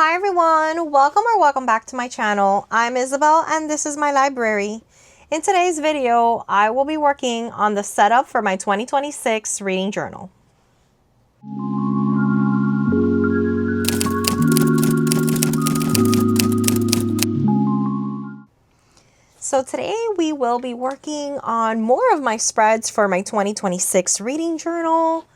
Hi everyone, welcome back to my channel. I'm Isabel and this is my library. In today's video, I will be working on the setup for my 2026 reading journal. So today we will be working on more of my spreads for my 2026 reading journal.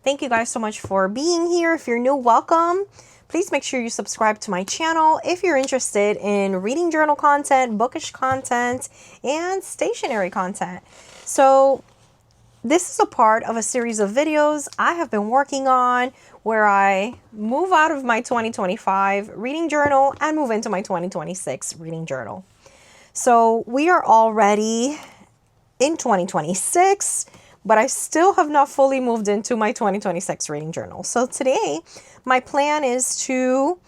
Thank you guys so much for being here. If you're new, welcome. Please make sure you subscribe to my channel if you're interested in reading journal content, bookish content, and stationery content. So this is a part of a series of videos I have been working on where I move out of my 2025 reading journal and move into my 2026 reading journal. So we are already in 2026, but I still have not fully moved into my 2026 reading journal. So today, my plan is to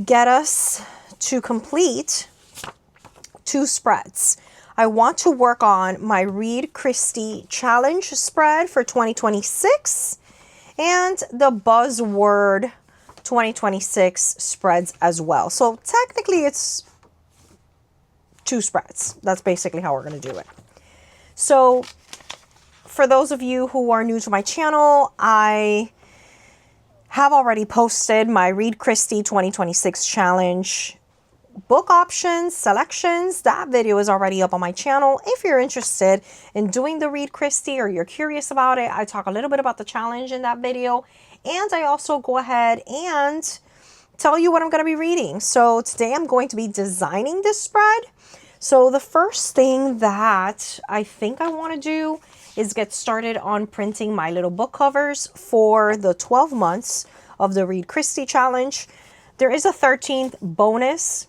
get us to complete 2 spreads. I want to work on my Read Christie challenge spread for 2026 and the Buzzword 2026 spreads as well. So technically it's 2 spreads. That's basically how we're going to do it. So for those of you who are new to my channel, I have already posted my Read Christie 2026 challenge book options, selections. That video is already up on my channel. If you're interested in doing the Read Christie or you're curious about it, I talk a little bit about the challenge in that video. And I also go ahead and tell you what I'm going to be reading. So today I'm going to be designing this spread. So the first thing that I think I want to do is get started on printing my little book covers for the 12 months of the Read Christie challenge. There is a 13th bonus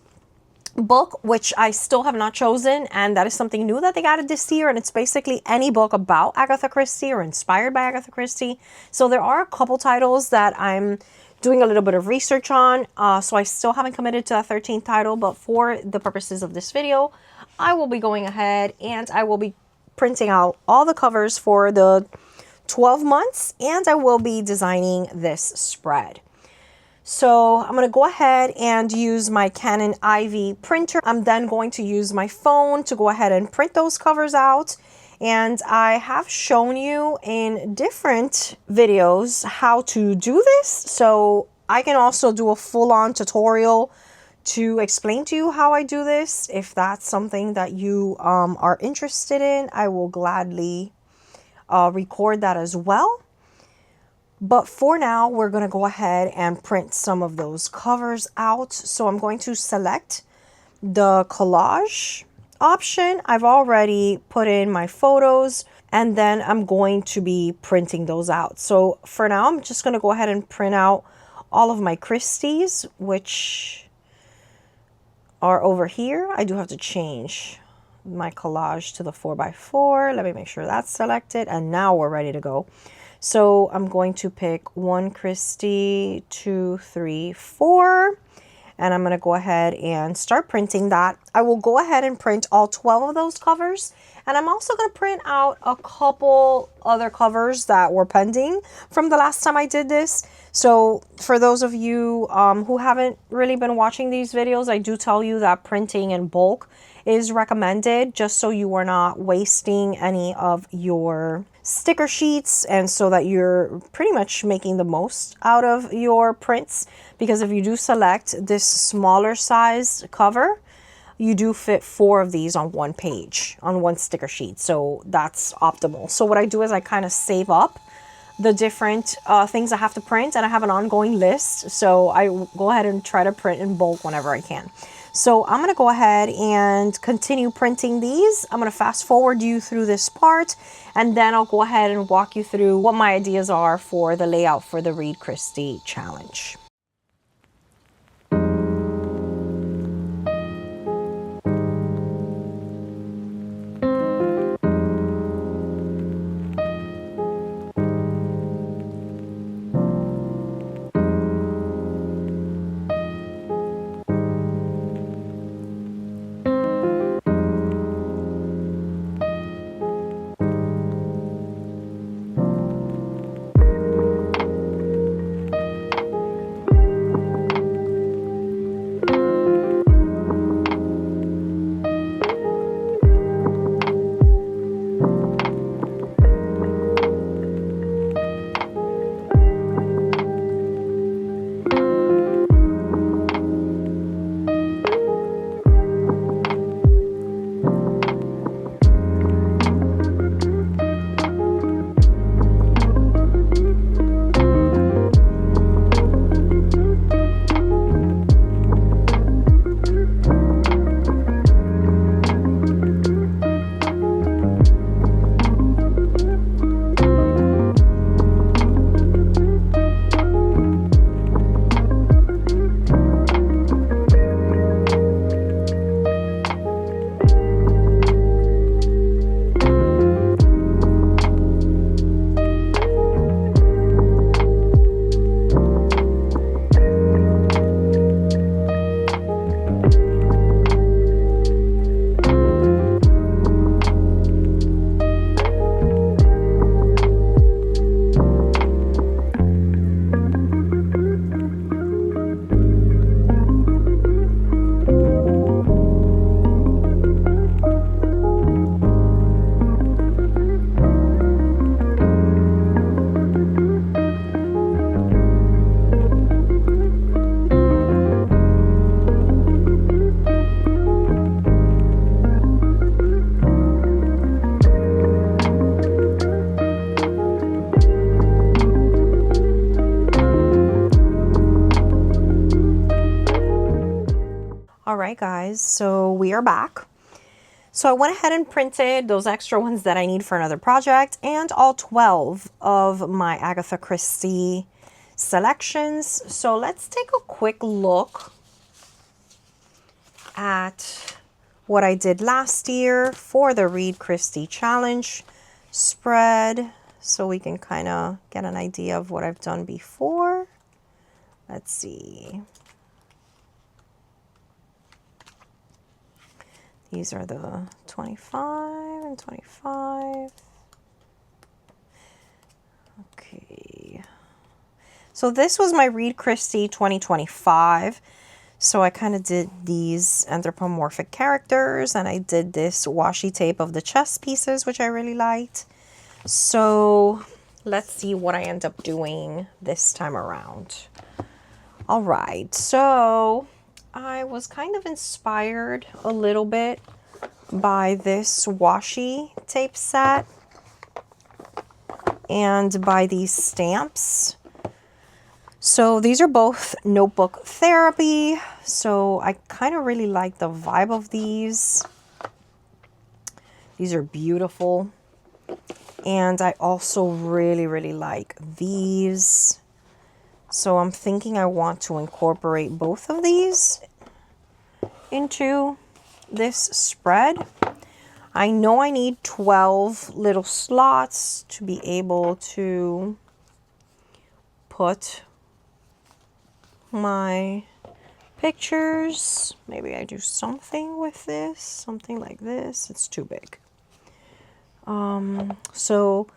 book, which I still have not chosen, and that is something new that they added this year, and it's basically any book about Agatha Christie or inspired by Agatha Christie. So there are a couple titles that I'm doing a little bit of research on, so I still haven't committed to a 13th title, but for the purposes of this video, I will be going ahead and I will be printing out all the covers for the 12 months, and I will be designing this spread. So I'm going to go ahead and use my Canon IV printer. I'm then going to use my phone to go ahead and print those covers out. And I have shown you in different videos how to do this. So I can also do a full-on tutorial to explain to you how I do this. If that's something that you are interested in, I will gladly record that as well. But for now, we're going to go ahead and print some of those covers out. So I'm going to select the collage option. I've already put in my photos, and then I'm going to be printing those out. So for now, I'm just going to go ahead and print out all of my Christies, which are over here. I do have to change my collage to the 4x4. Let me make sure that's selected, and now we're ready to go. So I'm going to pick 1 Christie, 2, 3, 4, and I'm going to go ahead and start printing that. I will go ahead and print all 12 of those covers, and I'm also going to print out a couple other covers that were pending from the last time I did this. So for those of you who haven't really been watching these videos, I do tell you that printing in bulk is recommended, just so you are not wasting any of your sticker sheets, and so that you're pretty much making the most out of your prints. Because if you do select this smaller size cover, you do fit 4 of these on one page, on one sticker sheet. So that's optimal. So what I do is I kind of save up the different things I have to print, and I have an ongoing list. So I go ahead and try to print in bulk whenever I can. So I'm going to go ahead and continue printing these. I'm going to fast forward you through this part, and then I'll go ahead and walk you through what my ideas are for the layout for the Read Christie challenge. All right, guys, so we are back. So I went ahead and printed those extra ones that I need for another project and all 12 of my Agatha Christie selections. So let's take a quick look at what I did last year for the Read Christie Challenge spread, so we can kind of get an idea of what I've done before. Let's see. These are the 25 and 25. Okay. So this was my Read Christie 2025. So I kind of did these anthropomorphic characters, and I did this washi tape of the chess pieces, which I really liked. So let's see what I end up doing this time around. All right, so I was kind of inspired a little bit by this washi tape set and by these stamps. So these are both notebook therapy. So I kind of really like the vibe of these. These are beautiful. And I also really, really like these. So I'm thinking I want to incorporate both of these into this spread. I know I need 12 little slots to be able to put my pictures. Maybe I do something with this, something like this. It's too big. So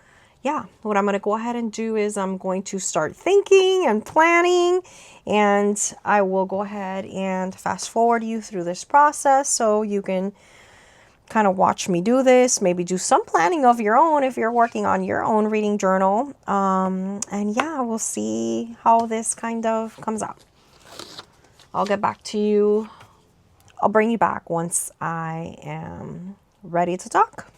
yeah, what I'm going to go ahead and do is I'm going to start thinking and planning, and I will go ahead and fast forward you through this process so you can kind of watch me do this, maybe do some planning of your own if you're working on your own reading journal. And yeah, we'll see how this kind of comes out. I'll get back to you. I'll bring you back once I am ready to talk.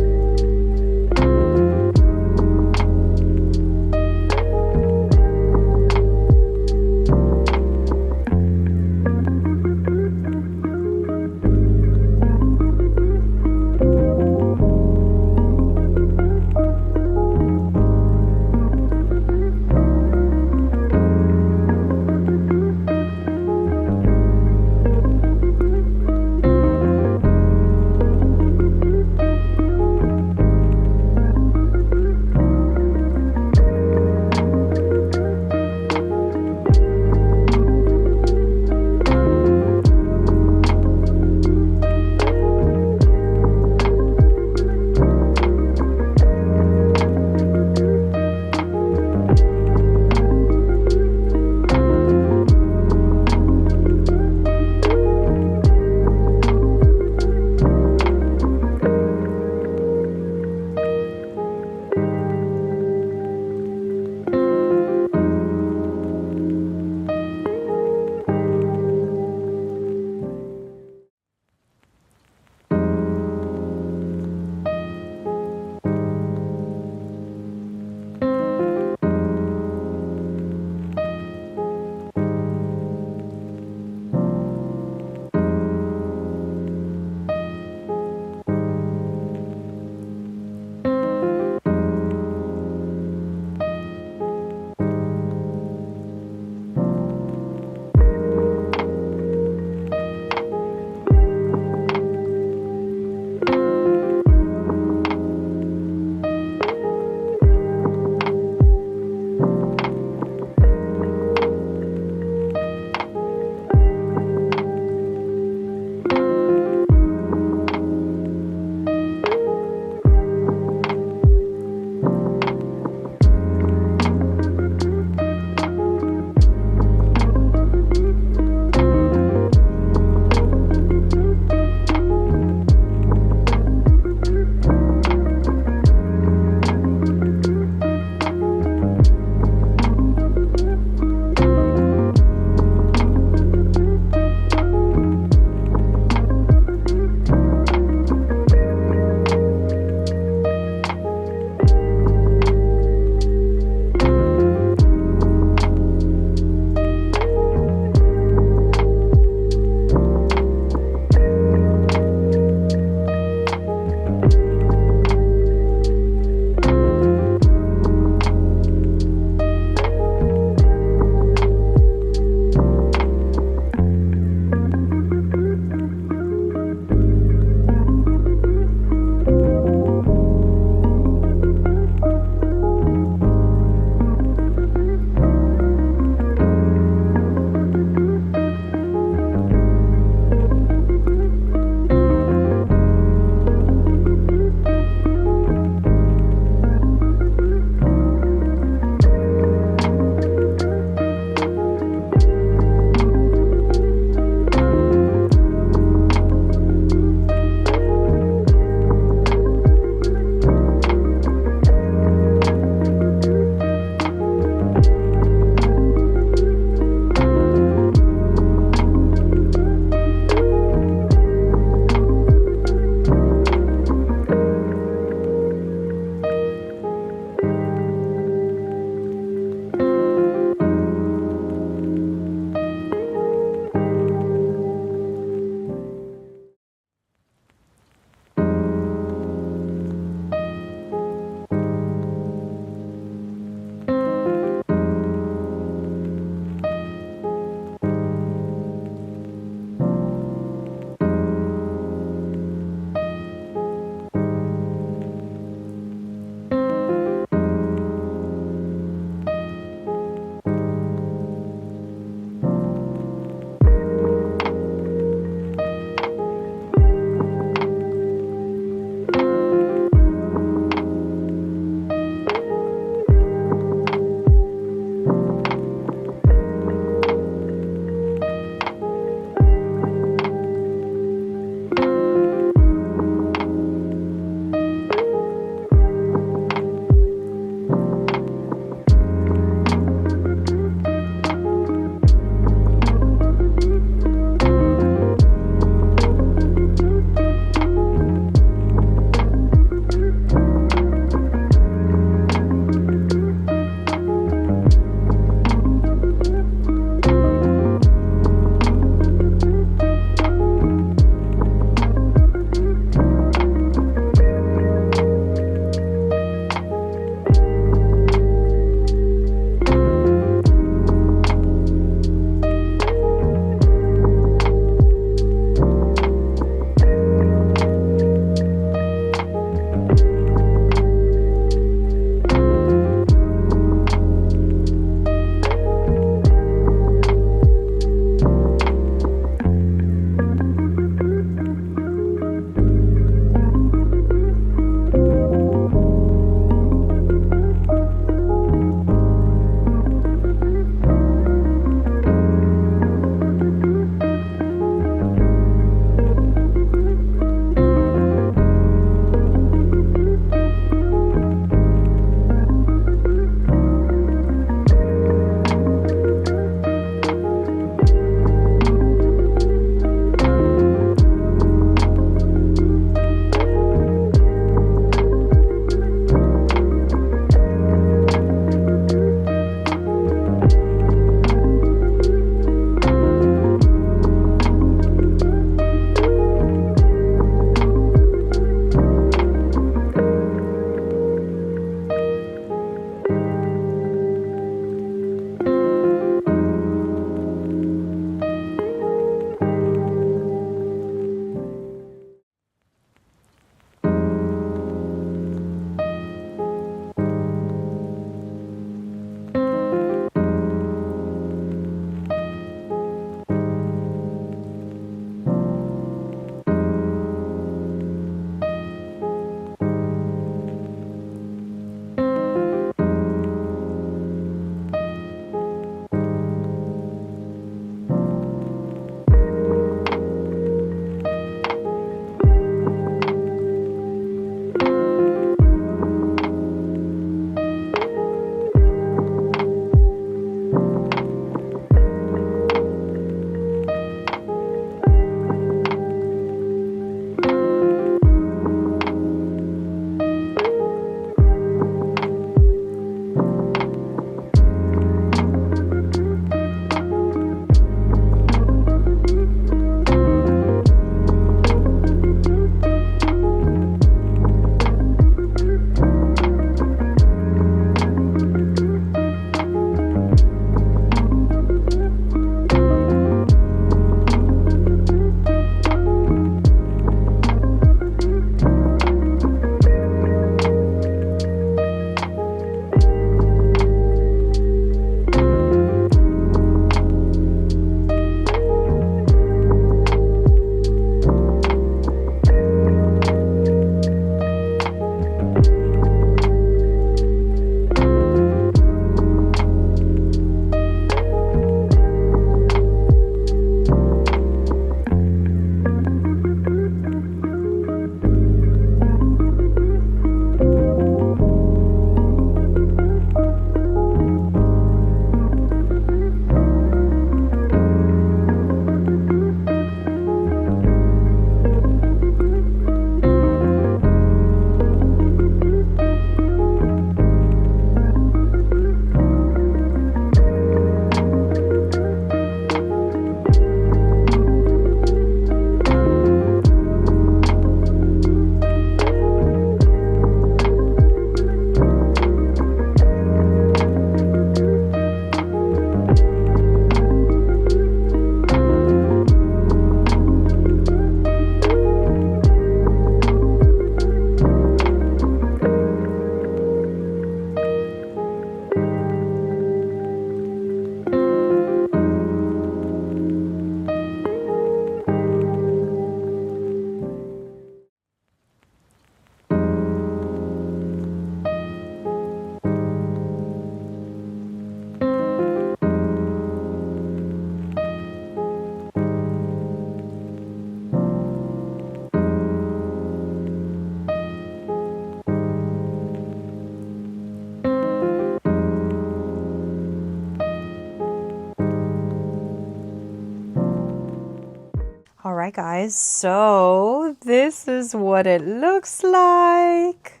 right, guys, so this is what it looks like.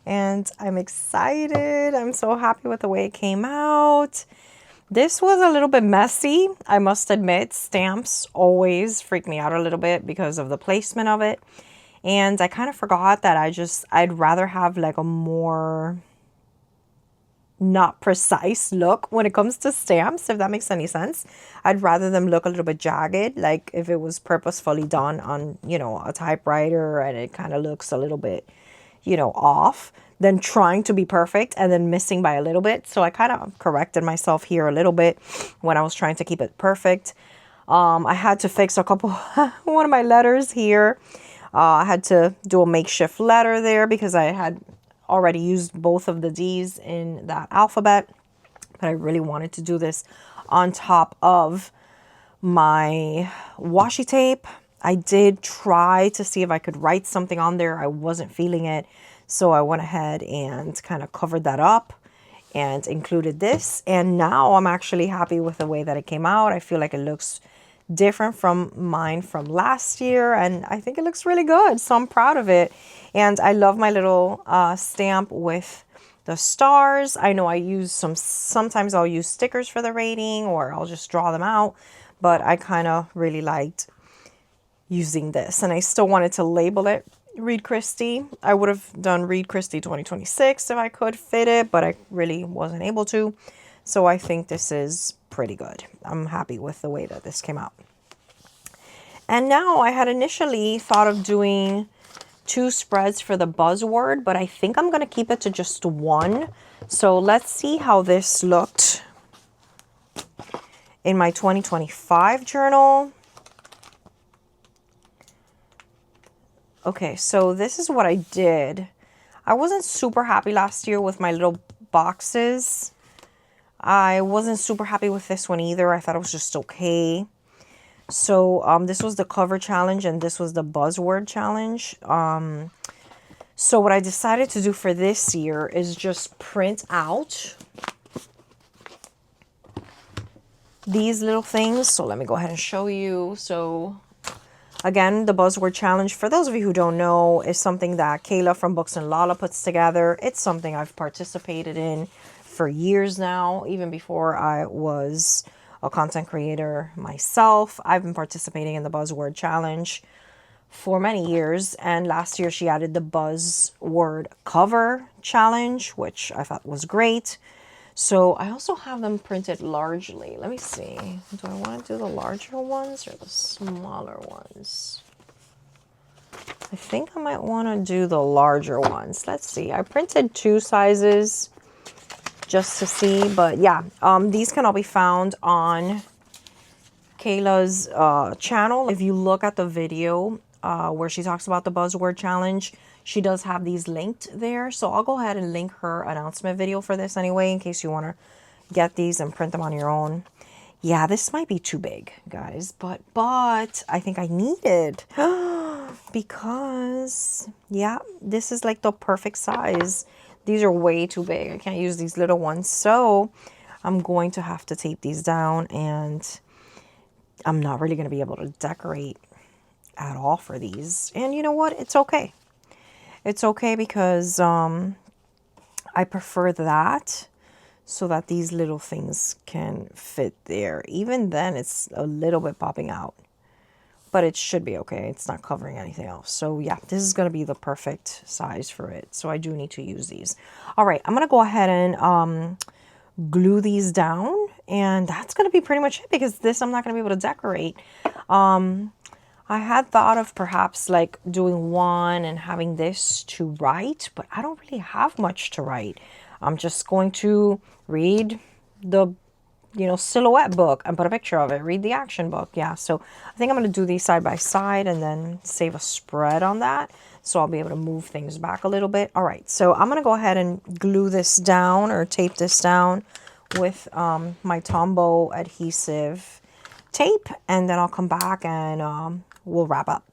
And I'm excited. I'm so happy with the way it came out. This was a little bit messy, I must admit. Stamps always freak me out a little bit because of the placement of it. And I kind of forgot that I'd rather have like a more not precise look when it comes to stamps, if that makes any sense. I'd rather them look a little bit jagged, like if it was purposefully done on, you know, a typewriter and it kind of looks a little bit, you know, off, than trying to be perfect and then missing by a little bit. So I kind of corrected myself here a little bit when I was trying to keep it perfect. I had to fix a couple, one of my letters here. I had to do a makeshift letter there because I had already used both of the D's in that alphabet, but I really wanted to do this on top of my washi tape. I did try to see if I could write something on there. I wasn't feeling it, so I went ahead and kind of covered that up and included this, and now I'm actually happy with the way that it came out. I feel like it looks different from mine from last year, and I think it looks really good, so I'm proud of it. And I love my little stamp with the stars. I know I use sometimes I'll use stickers for the rating, or I'll just draw them out, but I kind of really liked using this, and I still wanted to label it Read Christie. I would have done Read Christie 2026 if I could fit it, but I really wasn't able to. So I think this is pretty good. I'm happy with the way that this came out. And now I had initially thought of doing 2 spreads for the Buzzword, but I think I'm going to keep it to just 1. So let's see how this looked in my 2025 journal. Okay, so this is what I did. I wasn't super happy last year with my little boxes. I wasn't super happy with this one either. I thought it was just okay. So this was the cover challenge and this was the Buzzword challenge. So what I decided to do for this year is just print out these little things. So let me go ahead and show you. So again, the Buzzword challenge, for those of you who don't know, is something that Kayla from Books and Lala puts together. It's something I've participated in for years now, even before I was a content creator myself. I've been participating in the Buzzword challenge for many years, and last year she added the Buzzword cover challenge, which I thought was great. So I also have them printed largely. Let me see. Do I want to do the larger ones or the smaller ones? I think I might want to do the larger ones. Let's see. I printed 2 sizes just to see, but yeah, these can all be found on Kayla's channel. If you look at the video where she talks about the Buzzword challenge, she does have these linked there. So I'll go ahead and link her announcement video for this anyway, in case you want to get these and print them on your own. Yeah, this might be too big, guys, but I think I need it because yeah, this is like the perfect size. These are way too big. I can't use these little ones. So I'm going to have to tape these down, and I'm not really going to be able to decorate at all for these. And you know what? It's okay. It's okay because I prefer that, so that these little things can fit there. Even then, it's a little bit popping out, but it should be okay. It's not covering anything else. So yeah, this is going to be the perfect size for it. So I do need to use these. All right, I'm going to go ahead and glue these down, and that's going to be pretty much it, because this I'm not going to be able to decorate. I had thought of perhaps like doing one and having this to write, but I don't really have much to write. I'm just going to read the silhouette book and put a picture of it, read the action book. Yeah, so I think I'm going to do these side by side and then save a spread on that, so I'll be able to move things back a little bit. All right, so I'm going to go ahead and glue this down or tape this down with my Tombow adhesive tape, and then I'll come back and we'll wrap up.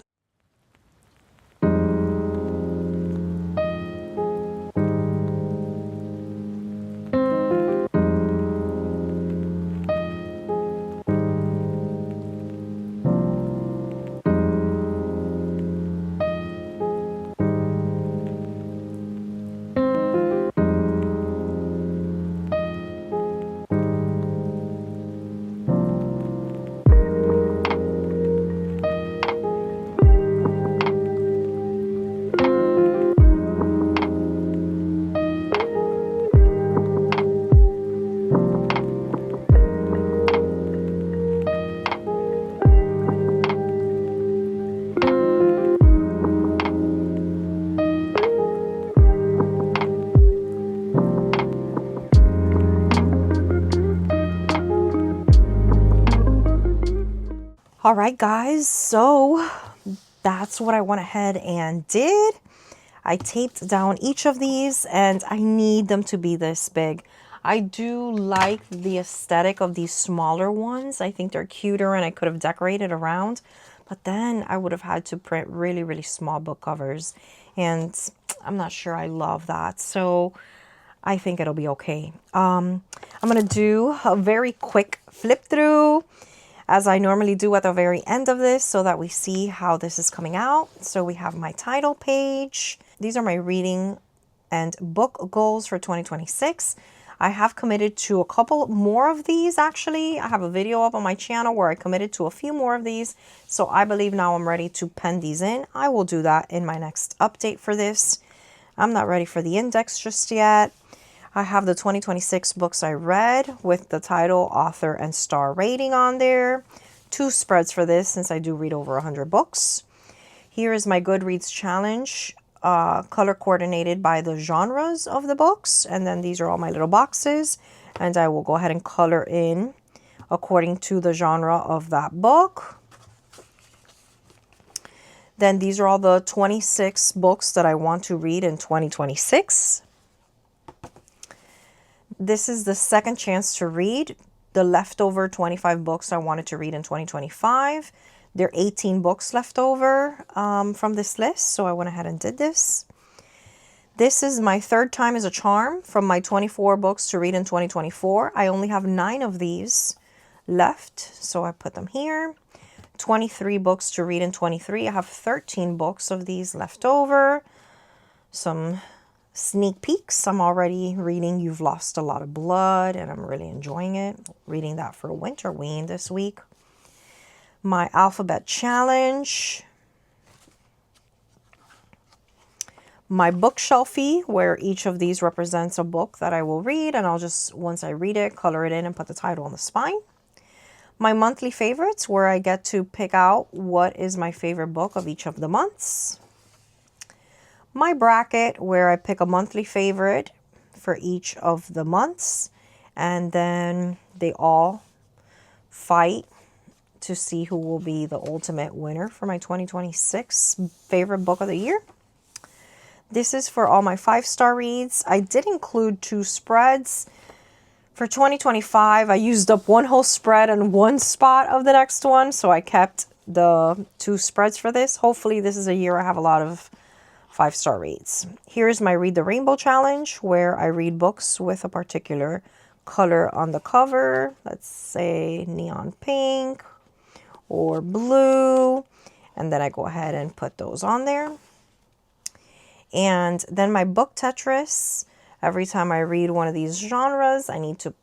All right, guys, so that's what I went ahead and did. I taped down each of these and I need them to be this big. I do like the aesthetic of these smaller ones. I think they're cuter and I could have decorated around, but then I would have had to print really, really small book covers. And I'm not sure I love that. So I think it'll be okay. I'm going to do a very quick flip through as I normally do at the very end of this so that we see how this is coming out. So we have my title page. These are my reading and book goals for 2026. I have committed to a couple more of these actually. I have a video up on my channel where I committed to a few more of these. So I believe now I'm ready to pen these in. I will do that in my next update for this. I'm not ready for the index just yet. I have the 2026 books I read with the title, author, and star rating on there. 2 spreads for this since I do read over 100 books. Here is my Goodreads challenge, color coordinated by the genres of the books. And then these are all my little boxes. And I will go ahead and color in according to the genre of that book. Then these are all the 26 books that I want to read in 2026. This is the second chance to read the leftover 25 books I wanted to read in 2025. There are 18 books left over from this list, so I went ahead and did this. This is my third time as a charm from my 24 books to read in 2024. I only have 9 of these left, so I put them here. 23 books to read in 23. I have 13 books of these left over. Some sneak peeks. I'm already reading You've Lost a Lot of Blood, and I'm really enjoying it. Reading that for Winterween this week. My alphabet challenge. My bookshelfie, where each of these represents a book that I will read, and I'll just, once I read it, color it in and put the title on the spine. My monthly favorites, where I get to pick out what is my favorite book of each of the months. My bracket, where I pick a monthly favorite for each of the months, and then they all fight to see who will be the ultimate winner for my 2026 favorite book of the year. This is for all my 5-star reads. I did include 2 spreads. For 2025, I used up 1 whole spread and 1 spot of the next one, so I kept the 2 spreads for this. Hopefully this is a year I have a lot of 5-star reads. Here's my Read the Rainbow challenge, where I read books with a particular color on the cover. Let's say neon pink or blue. And then I go ahead and put those on there. And then my book Tetris. Every time I read one of these genres, I need to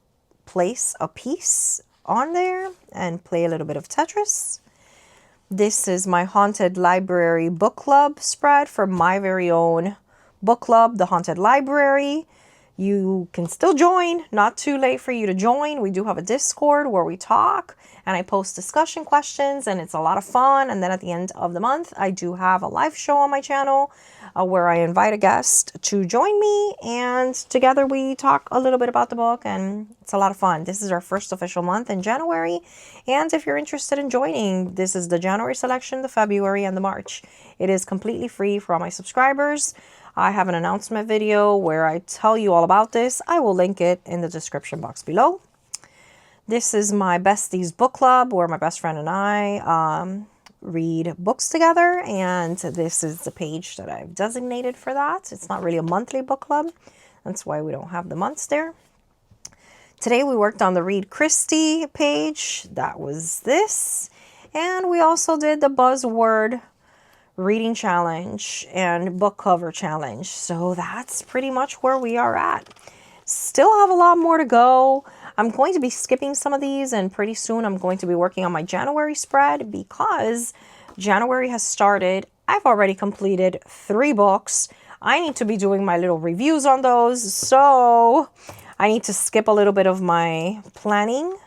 place a piece on there and play a little bit of Tetris. This is my Haunted Library Book Club spread for my very own book club, the Haunted Library. You can still join, not too late for you to join. We do have a Discord where we talk and I post discussion questions and it's a lot of fun. And then at the end of the month, I do have a live show on my channel where I invite a guest to join me and together we talk a little bit about the book and it's a lot of fun. This is our first official month in January. And if you're interested in joining, this is the January selection, the February and the March. It is completely free for all my subscribers. I have an announcement video where I tell you all about this. I will link it in the description box below. This is my Besties Book Club where my best friend and I read books together. And this is the page that I've designated for that. It's not really a monthly book club. That's why we don't have the months there. Today we worked on the Read Christie page. That was this. And we also did the Buzzword reading challenge and book cover challenge. So that's pretty much where we are at. Still have a lot more to go. I'm going to be skipping some of these and pretty soon I'm going to be working on my January spread because January has started. I've already completed 3 books. I need to be doing my little reviews on those. So I need to skip a little bit of my planning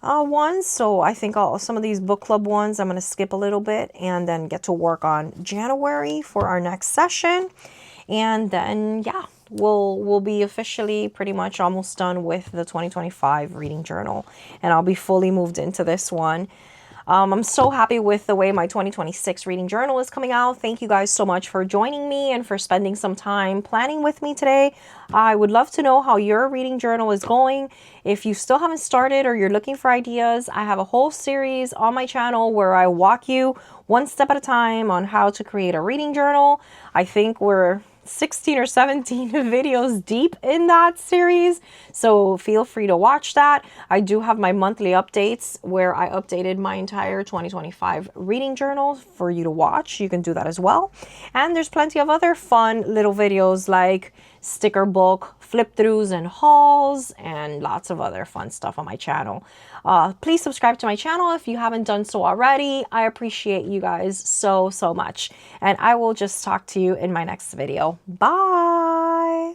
ones. So I think some of these book club ones I'm going to skip a little bit and then get to work on January for our next session. And then, yeah, we'll be officially pretty much almost done with the 2025 reading journal. And I'll be fully moved into this one. I'm so happy with the way my 2026 reading journal is coming out. Thank you guys so much for joining me and for spending some time planning with me today. I would love to know how your reading journal is going. If you still haven't started or you're looking for ideas, I have a whole series on my channel where I walk you one step at a time on how to create a reading journal. I think we're 16 or 17 videos deep in that series, so feel free to watch that. I do have my monthly updates where I updated my entire 2025 reading journal for you to watch. You can do that as well. And there's plenty of other fun little videos like sticker book flip throughs and hauls and lots of other fun stuff on my channel. Please subscribe to my channel if you haven't done so already. I appreciate you guys so much, and I will just talk to you in my next video. Bye.